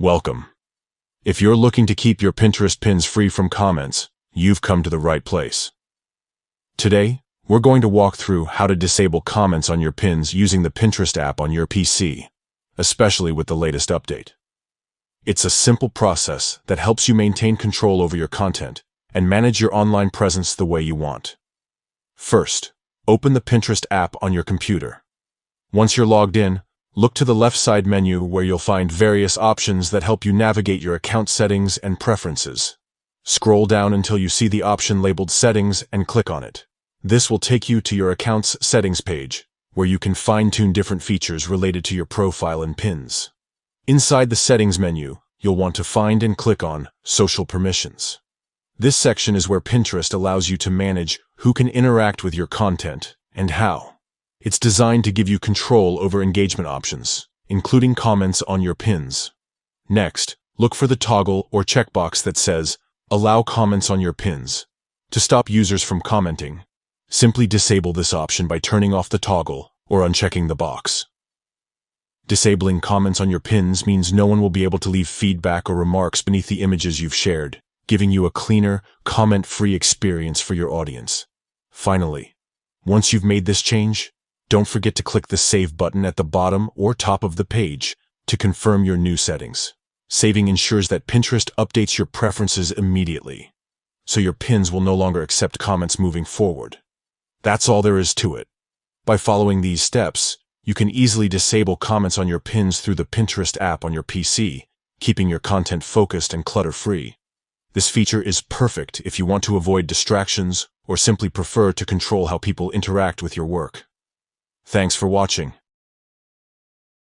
Welcome. If you're looking to keep your Pinterest pins free from comments, you've come to the right place. Today, we're going to walk through how to disable comments on your pins using the Pinterest app on your PC, especially with the latest update. It's a simple process that helps you maintain control over your content and manage your online presence the way you want. First, open the Pinterest app on your computer. Once you're logged in, look to the left side menu where you'll find various options that help you navigate your account settings and preferences. Scroll down until you see the option labeled Settings and click on it. This will take you to your account's settings page, where you can fine-tune different features related to your profile and pins. Inside the settings menu, you'll want to find and click on Social Permissions. This section is where Pinterest allows you to manage who can interact with your content and how. It's designed to give you control over engagement options, including comments on your pins. Next, look for the toggle or checkbox that says, Allow comments on your pins. To stop users from commenting, simply disable this option by turning off the toggle or unchecking the box. Disabling comments on your pins means no one will be able to leave feedback or remarks beneath the images you've shared, giving you a cleaner, comment-free experience for your audience. Finally, once you've made this change, don't forget to click the Save button at the bottom or top of the page to confirm your new settings. Saving ensures that Pinterest updates your preferences immediately, so your pins will no longer accept comments moving forward. That's all there is to it. By following these steps, you can easily disable comments on your pins through the Pinterest app on your PC, keeping your content focused and clutter-free. This feature is perfect if you want to avoid distractions or simply prefer to control how people interact with your work. Thanks for watching.